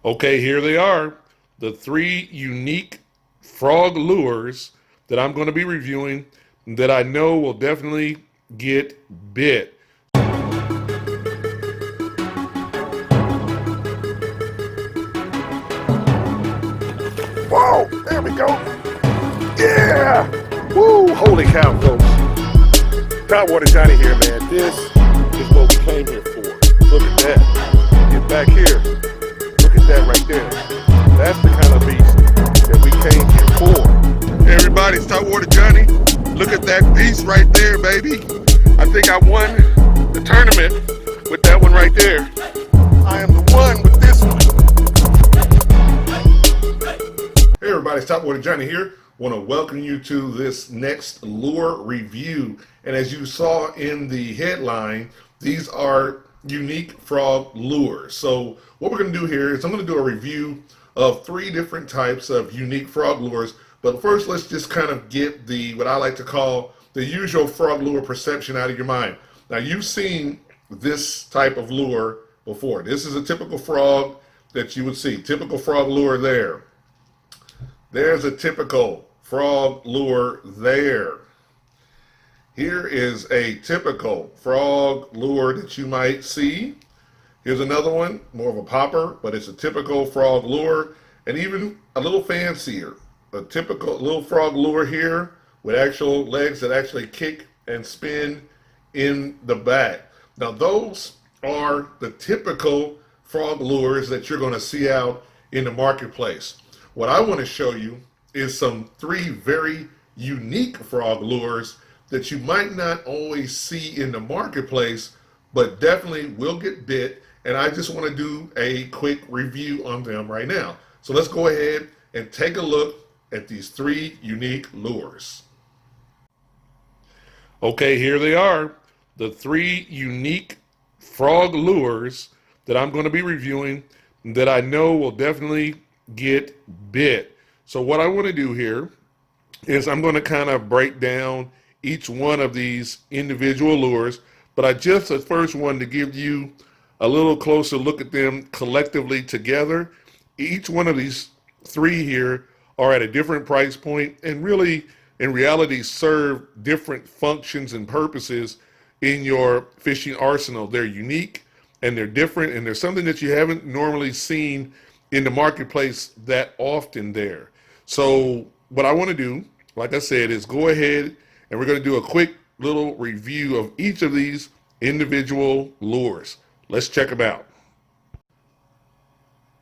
Okay, here they are, the three unique frog lures that I'm going to be reviewing that I know will definitely get bit. Whoa, there we go. Yeah! Woo! Holy cow, folks. Topwater Johnny here, man. This is what we came here for. Look at that. Get back here. Look at that right there. That's the kind of beast that we came here for. Hey everybody, it's Topwater Johnny. Look at that beast right there, baby. I think I won the tournament with that one right there. I am the one with this one. Hey everybody, it's Topwater Johnny here. Want to welcome you to this next lure review. And as you saw in the headline, these are unique frog lures. So what we're going to do here is I'm going to do a review of three different types of unique frog lures. But first, let's just kind of get the what I like to call the usual frog lure perception out of your mind. Now, you've seen this type of lure before. This is a typical frog that you would see. Typical frog lure there. There's a typical frog lure there. Here is a typical frog lure that you might see. Here's another one, more of a popper, but it's a typical frog lure, and even a little fancier. A typical little frog lure here with actual legs that actually kick and spin in the back. Now those are the typical frog lures that you're going to see out in the marketplace. What I want to show you is some three very unique frog lures that you might not always see in the marketplace, but definitely will get bit. And I just want to do a quick review on them right now. So let's go ahead and take a look at these three unique lures. Okay, here they are, the three unique frog lures that I'm going to be reviewing that I know will definitely get bit. So what I want to do here is I'm going to kind of break down each one of these individual lures, but I just at first wanted to give you a little closer look at them collectively together. Each one of these three here are at a different price point and really in reality serve different functions and purposes in your fishing arsenal. They're unique and they're different, and there's something that you haven't normally seen in the marketplace that often there. So what I want to do, like I said, is go ahead and we're going to do a quick little review of each of these individual lures. Let's check them out.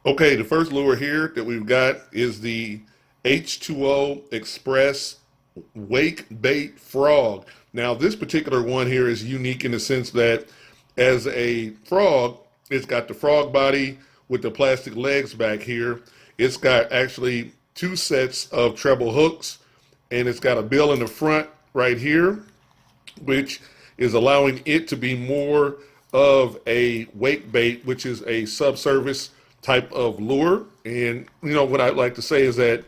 Okay, the first lure here that we've got is the H2O Express Wakebait Frog. Now this particular one here is unique in the sense that as a frog, it's got the frog body with the plastic legs back here. It's got actually two sets of treble hooks, and it's got a bill in the front right here, which is allowing it to be more of a wake bait, which is a subsurface type of lure. And you know what I'd like to say is that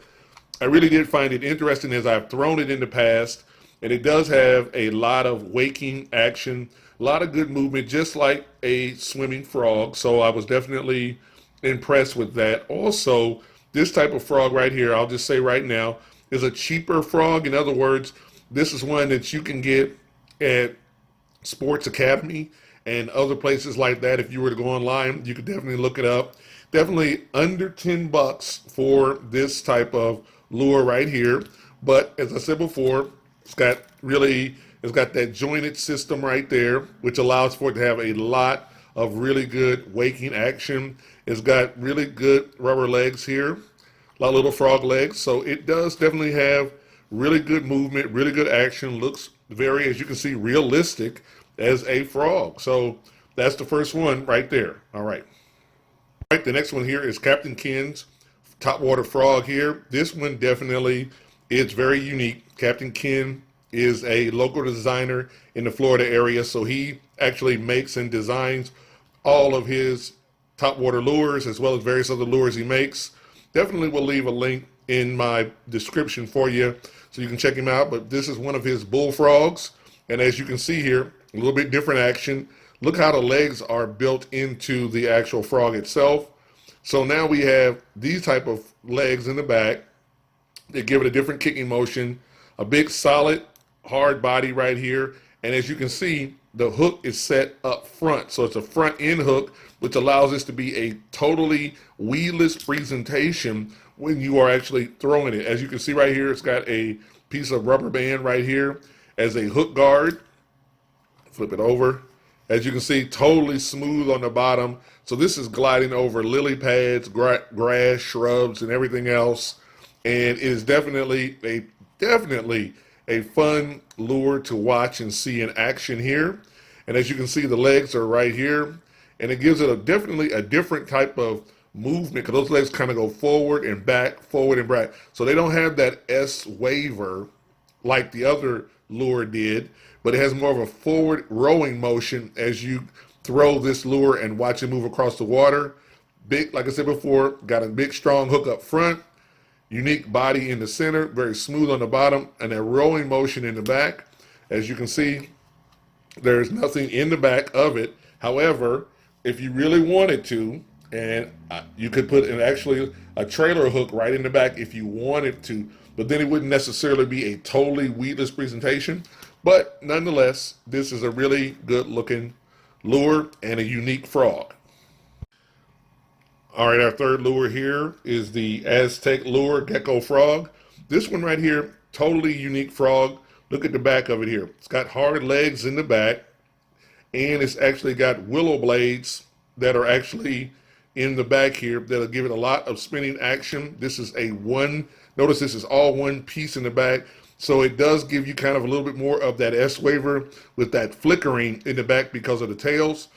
I really did find it interesting as I've thrown it in the past, and it does have a lot of waking action, a lot of good movement, just like a swimming frog. So I was definitely impressed with that. Also, this type of frog right here, I'll just say right now, is a cheaper frog. In other words, this is one that you can get at Sports Academy and other places like that. If you were to go online, you could definitely look it up. Definitely under 10 bucks for this type of lure right here. But as I said before, it's got that jointed system right there, which allows for it to have a lot of really good waking action. It's got really good rubber legs here, a lot of little frog legs. So it does definitely have really good movement, really good action. Looks very, as you can see, realistic as a frog. So that's the first one right there. All right. All right, the next one here is Captain Ken's Topwater Frog here. This one definitely is very unique. Captain Ken is a local designer in the Florida area, so he actually makes and designs all of his topwater lures as well as various other lures he makes. Definitely will leave a link in my description for you so you can check him out. But this is one of his bullfrogs, and as you can see here, a little bit different action. Look how the legs are built into the actual frog itself. So now we have these type of legs in the back. They give it a different kicking motion, a big solid hard body right here. And as you can see, the hook is set up front. So it's a front end hook, which allows this to be a totally weedless presentation when you are actually throwing it. As you can see right here, it's got a piece of rubber band right here as a hook guard. Flip it over. As you can see, totally smooth on the bottom. So this is gliding over lily pads, grass, shrubs, and everything else. And it is definitely a fun lure to watch and see in action here. And as you can see, the legs are right here. And it gives it definitely a different type of movement, because those legs kind of go forward and back, forward and back. So they don't have that S waver like the other lure did, but it has more of a forward rowing motion as you throw this lure and watch it move across the water. Big, like I said before, got a big strong hook up front, unique body in the center, very smooth on the bottom, and a rowing motion in the back. As you can see, there's nothing in the back of it. However, if you really wanted to, and you could put actually a trailer hook right in the back if you wanted to, but then it wouldn't necessarily be a totally weedless presentation. But nonetheless, this is a really good looking lure and a unique frog. All right, our third lure here is the Aztec lure GECCO frog. This one right here, totally unique frog. Look at the back of it here. It's got hard legs in the back, and it's actually got willow blades that are actually in the back here that'll give it a lot of spinning action. This is notice this is all one piece in the back. So it does give you kind of a little bit more of that S waver with that flickering in the back because of the tails.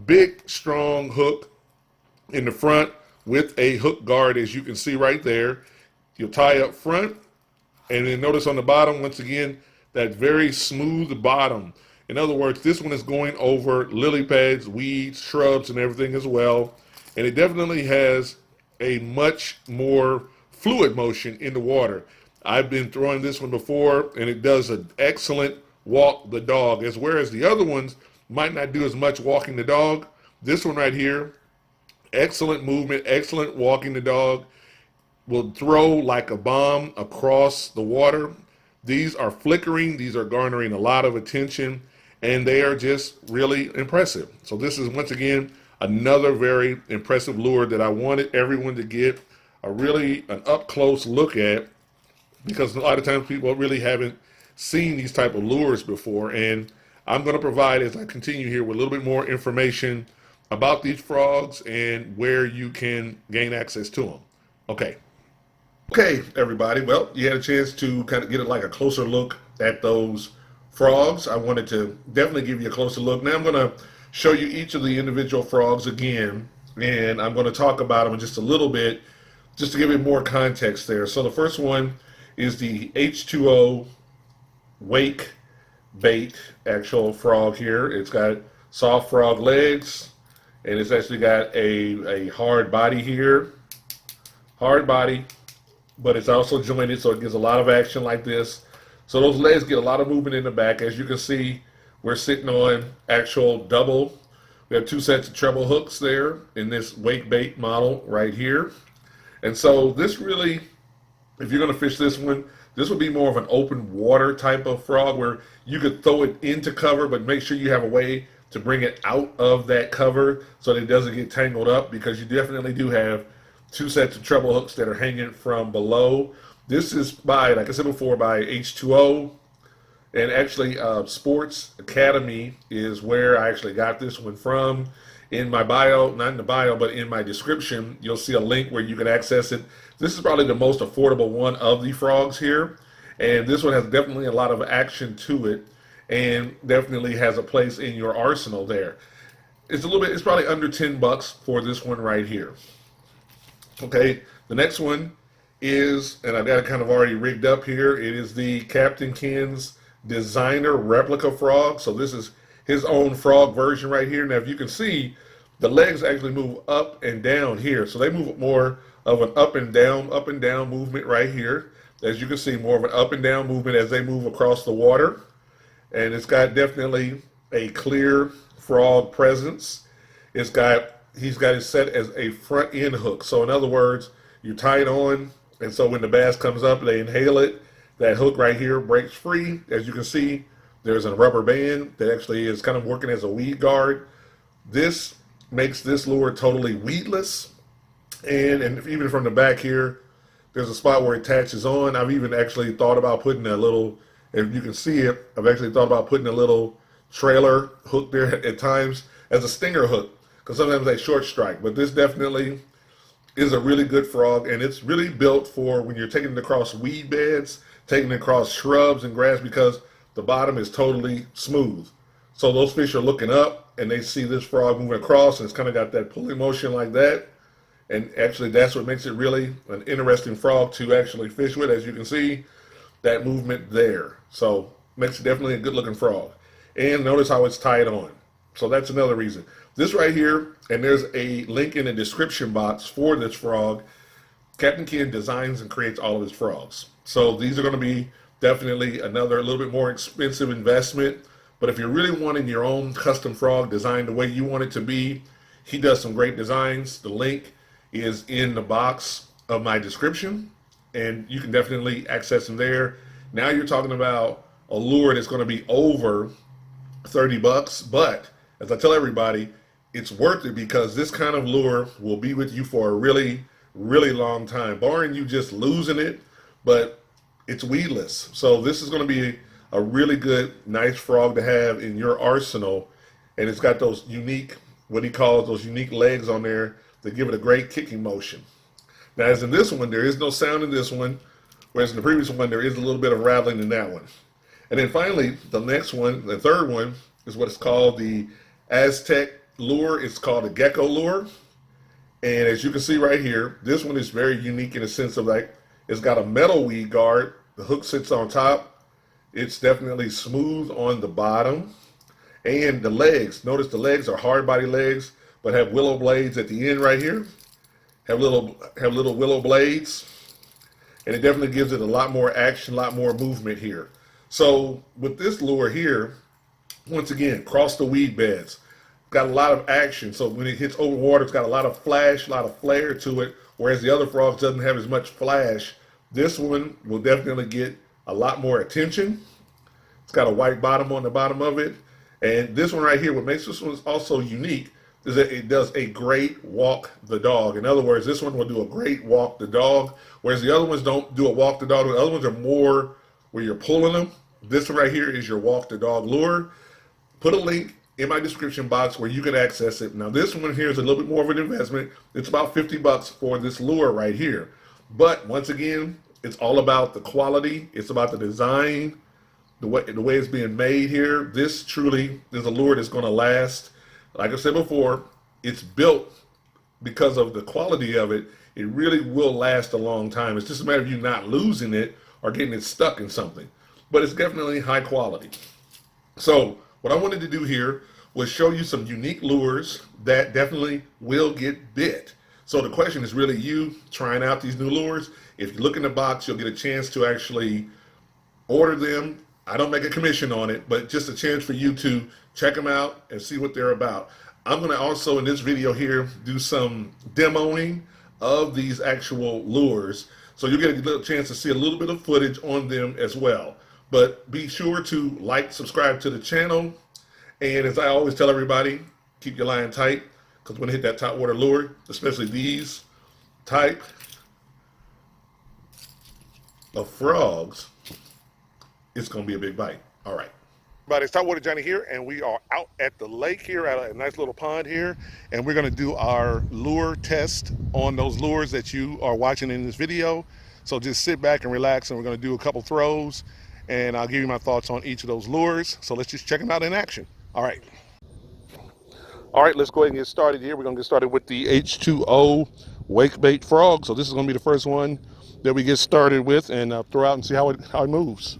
Big, strong hook in the front with a hook guard, as you can see right there. You'll tie up front, and then notice on the bottom, once again, that very smooth bottom. In other words, this one is going over lily pads, weeds, shrubs, and everything as well. And it definitely has a much more fluid motion in the water. I've been throwing this one before, and it does an excellent walk the dog, whereas the other ones might not do as much walking the dog. This one right here, excellent movement, excellent walking the dog, will throw like a bomb across the water. These are flickering, these are garnering a lot of attention, and they are just really impressive. So this is, once again, another very impressive lure that I wanted everyone to get an up-close look at, because a lot of times people really haven't seen these type of lures before. And I'm going to provide, as I continue here, with a little bit more information about these frogs and where you can gain access to them. Okay, everybody. Well, you had a chance to kind of get like a closer look at those frogs. I wanted to definitely give you a closer look. Now I'm going to show you each of the individual frogs again, and I'm going to talk about them in just a little bit, just to give you more context there. So the first one is the H2O Wakebait actual frog here. It's got soft frog legs, and it's actually got a hard body here. Hard body, but it's also jointed, so it gives a lot of action like this. So those legs get a lot of movement in the back. As you can see, we're sitting on actual double. We have two sets of treble hooks there in this Wakebait model right here. And so this really, if you're going to fish this one, this would be more of an open water type of frog where you could throw it into cover, but make sure you have a way to bring it out of that cover so that it doesn't get tangled up, because you definitely do have two sets of treble hooks that are hanging from below. This is by, like I said before, by H2O. And actually, Sports Academy is where I actually got this one from. In my bio, not in the bio, but in my description, you'll see a link where you can access it. This is probably the most affordable one of the frogs here. And this one has definitely a lot of action to it, and definitely has a place in your arsenal there. It's probably under $10 for this one right here. Okay, the next one is, and I've got it kind of already rigged up here, it is the Captain Ken's designer replica frog. So this is his own frog version right here. Now, if you can see, the legs actually move up and down here. So they move more of an up and down movement right here. As you can see, more of an up and down movement as they move across the water. And it's got definitely a clear frog presence. It's got he's got it set as a front end hook. So in other words, you tie it on, and so when the bass comes up, they inhale it. That hook right here breaks free. As you can see, there's a rubber band that actually is kind of working as a weed guard. This makes this lure totally weedless. And even from the back here, there's a spot where it attaches on. I've even actually thought about putting a little, if you can see it, I've actually thought about putting a little trailer hook there at times as a stinger hook, because sometimes they short strike. But this definitely is a really good frog, and it's really built for when you're taking it across weed beds, taking it across shrubs and grass, because the bottom is totally smooth. So those fish are looking up and they see this frog moving across, and it's kind of got that pulling motion like that. And actually that's what makes it really an interesting frog to actually fish with. As you can see, that movement there. So makes it definitely a good looking frog. And notice how it's tied on. So that's another reason. This right here, and there's a link in the description box for this frog. Captain Ken designs and creates all of his frogs. So these are going to be definitely another a little bit more expensive investment. But if you're really wanting your own custom frog designed the way you want it to be, he does some great designs. The link is in the box of my description, and you can definitely access him there. Now you're talking about a lure that's going to be over 30 bucks, but as I tell everybody, it's worth it, because this kind of lure will be with you for a really, really long time, barring you just losing it. But it's weedless, so this is going to be a really good, nice frog to have in your arsenal. And it's got those unique, what he calls those unique legs on there that give it a great kicking motion. Now, as in this one, there is no sound in this one, whereas in the previous one, there is a little bit of rattling in that one. And then finally, the next one, the third one, is what is called the Aztec lure. It's called a GECCO lure. And as you can see right here, this one is very unique in the sense of, like, it's got a metal weed guard. The hook sits on top. It's definitely smooth on the bottom. And the legs, notice the legs are hard body legs, but have willow blades at the end right here. Have little willow blades. And it definitely gives it a lot more action, a lot more movement here. So with this lure here, once again, cross the weed beds. Got a lot of action. So when it hits over water, it's got a lot of flash, a lot of flare to it, whereas the other frogs doesn't have as much flash. This one will definitely get a lot more attention. It's got a white bottom on the bottom of it. And this one right here, what makes this one also unique is that it does a great walk the dog. In other words, this one will do a great walk the dog, whereas the other ones don't do a walk the dog. The other ones are more where you're pulling them. This one right here is your walk the dog lure. Put a link in my description box where you can access it. Now this one here is a little bit more of an investment. It's about 50 bucks for this lure right here. But once again, it's all about the quality. It's about the design, the way it's being made here. This truly is a lure that's going to last. Like I said before, it's built because of the quality of it. It really will last a long time. It's just a matter of you not losing it or getting it stuck in something. But it's definitely high quality. So what I wanted to do here was show you some unique lures that definitely will get bit. So the question is really you trying out these new lures. If you look in the box, you'll get a chance to actually order them. I don't make a commission on it, but just a chance for you to check them out and see what they're about. I'm going to also in this video here do some demoing of these actual lures. So you'll get a little chance to see a little bit of footage on them as well. But be sure to like, subscribe to the channel. And as I always tell everybody, keep your line tight, because when you hit that topwater lure, especially these type of frogs, it's going to be a big bite. All right. Everybody, it's Topwater Johnny here, and we are out at the lake here, at a nice little pond here, and we're going to do our lure test on those lures that you are watching in this video. So just sit back and relax, and we're going to do a couple throws, and I'll give you my thoughts on each of those lures. So let's just check them out in action. All right. All right, let's go ahead and get started here. We're going to get started with the H2O Wakebait frog. So this is going to be the first one that we get started with, and throw out and see how it moves.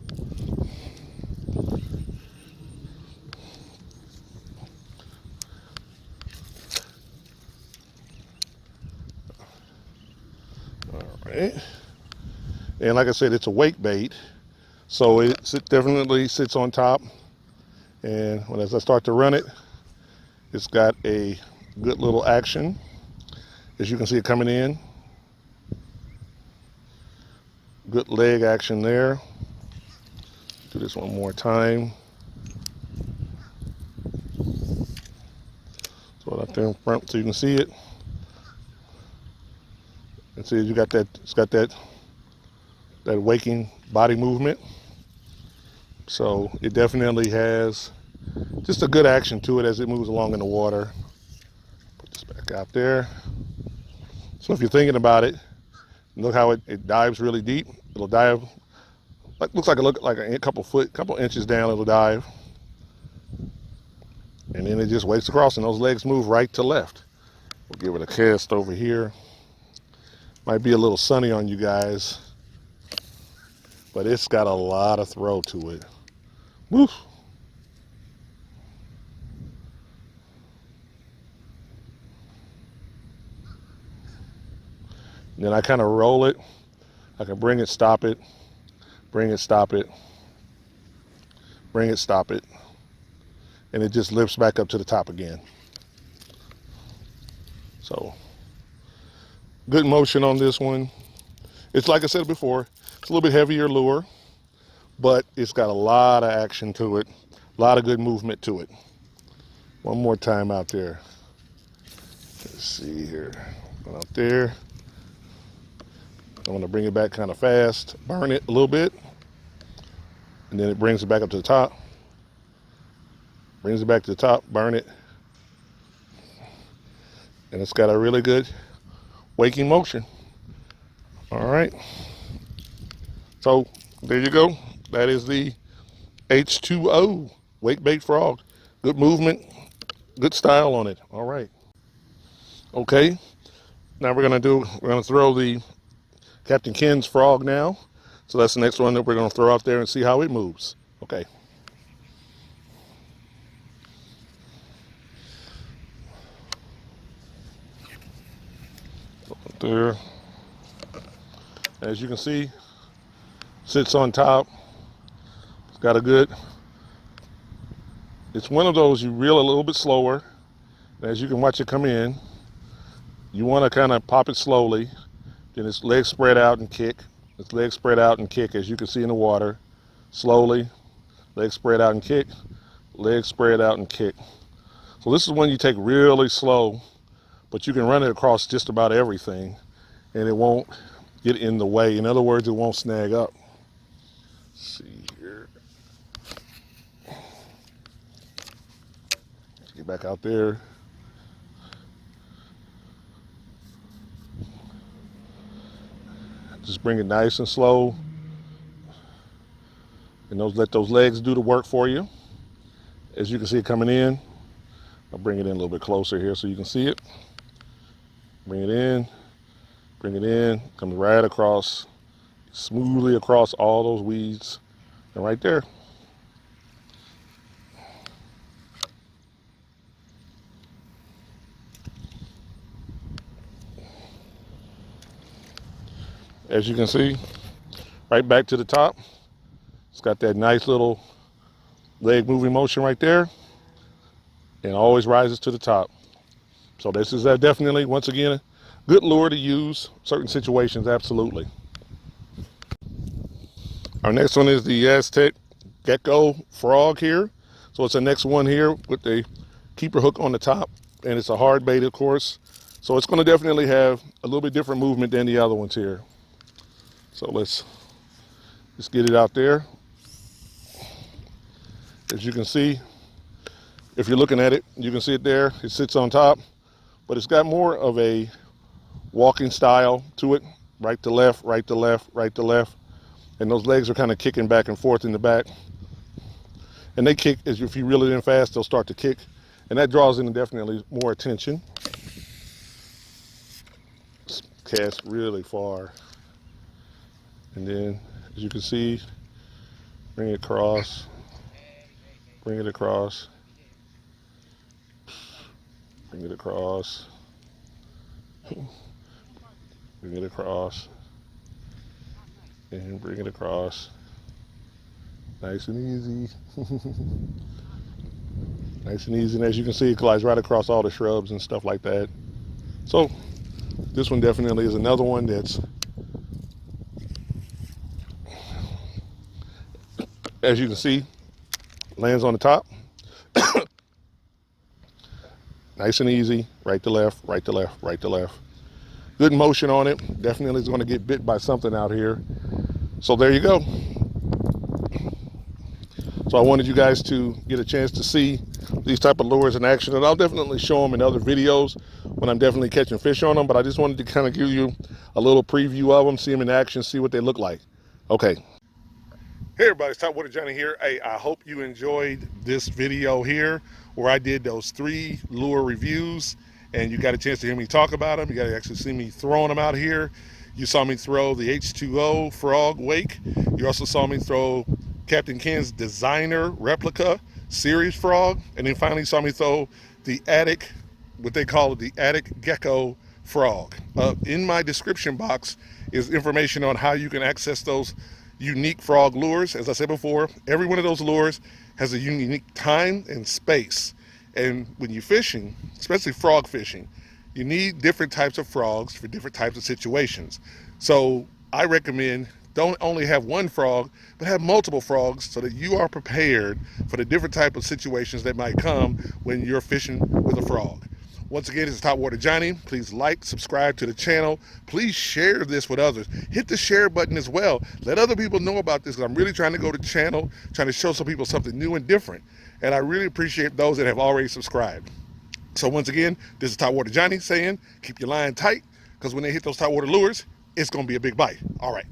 All right. And like I said, it's a wake bait, so it definitely sits on top. And as I start to run it, it's got a Good little action. As you can see it coming in. Good leg action there. Do this one more time. Throw it out there in front so you can see it. And see you got that, it's got that waking body movement. So it definitely has just a good action to it as it moves along in the water. Put this back out there. So if you're thinking about it, look how it dives really deep. It'll dive, looks like a couple inches down, it'll dive. And then it just wakes across and those legs move right to left. We'll give it a cast over here. Might be a little sunny on you guys, but it's got a lot of throw to it. Woo! And then I kind of roll it. I can bring it, stop it, bring it, stop it, bring it, stop it, and it just lifts back up to the top again. So, good motion on this one. It's like I said before, it's a little bit heavier lure, but it's got a lot of action to it, a lot of good movement to it. One more time out there. Let's see here. Go out there. I'm going to bring it back kind of fast, burn it a little bit, and then it brings it back up to the top. Brings it back to the top, burn it. And it's got a really good waking motion. All right. So there you go. That is the H2O Wakebait Frog. Good movement, good style on it. All right. Okay. Now we're going to throw the Captain Ken's frog now. So that's the next one that we're going to throw out there and see how it moves. Okay. Up there. As you can see, sits on top. It's got a good, it's one of those you reel a little bit slower. As you can watch it come in, you want to kind of pop it slowly. Then its legs spread out and kick. Its legs spread out and kick, as you can see in the water. Slowly, legs spread out and kick, legs spread out and kick. So this is one you take really slow, but you can run it across just about everything and it won't get in the way. In other words, it won't snag up. Let's see here. Get back out there. Just bring it nice and slow. And let those legs do the work for you. As you can see it coming in. I'll bring it in a little bit closer here so you can see it. Bring it in, comes right across, smoothly across all those weeds, and right there. As you can see, right back to the top. It's got that nice little leg moving motion right there, and always rises to the top. So this is definitely, once again, a good lure to use certain situations, absolutely. Our next one is the Aztec GECCO Frog here. So it's the next one here with the keeper hook on the top, and it's a hard bait, of course. So it's going to definitely have a little bit different movement than the other ones here. So let's just get it out there. As you can see, if you're looking at it, you can see it there. It sits on top, but it's got more of a walking style to it. Right to left, right to left, right to left. And those legs are kind of kicking back and forth in the back. And they kick, as if you reel it in fast, they'll start to kick. And that draws in definitely more attention. Cast really far. And then, as you can see, bring it across, bring it across, bring it across, bring it across, and bring it across. Nice and easy. Nice and easy, and as you can see, it glides right across all the shrubs and stuff like that. So this one definitely is another one that's, as you can see, lands on the top. Nice and easy, right to left, right to left, right to left. Good motion on it. Definitely is going to get bit by something out here. So there you go. So I wanted you guys to get a chance to see these type of lures in action, and I'll definitely show them in other videos when I'm definitely catching fish on them, but I just wanted to kind of give you a little preview of them, see them in action, see what they look like. Okay. Hey everybody, it's Topwater Johnny here. Hey, I hope you enjoyed this video here where I did those 3 lure reviews, and you got a chance to hear me talk about them. You got to actually see me throwing them out here. You saw me throw the H2O Frog Wake. You also saw me throw Captain Ken's designer replica series frog, and then finally saw me throw the Attic, what they call it, the Attic GECCO frog. In my description box is information on how you can access those unique frog lures. As I said before, every one of those lures has a unique time and space, and when you're fishing, especially frog fishing, you need different types of frogs for different types of situations. So I recommend don't only have one frog, but have multiple frogs so that you are prepared for the different type of situations that might come when you're fishing with a frog. Once again, it's Topwater Johnny. Please like, subscribe to the channel. Please share this with others. Hit the share button as well. Let other people know about this, because I'm really trying to go to the channel, trying to show some people something new and different. And I really appreciate those that have already subscribed. So once again, this is Topwater Johnny saying, keep your line tight, because when they hit those Topwater lures, it's going to be a big bite. All right.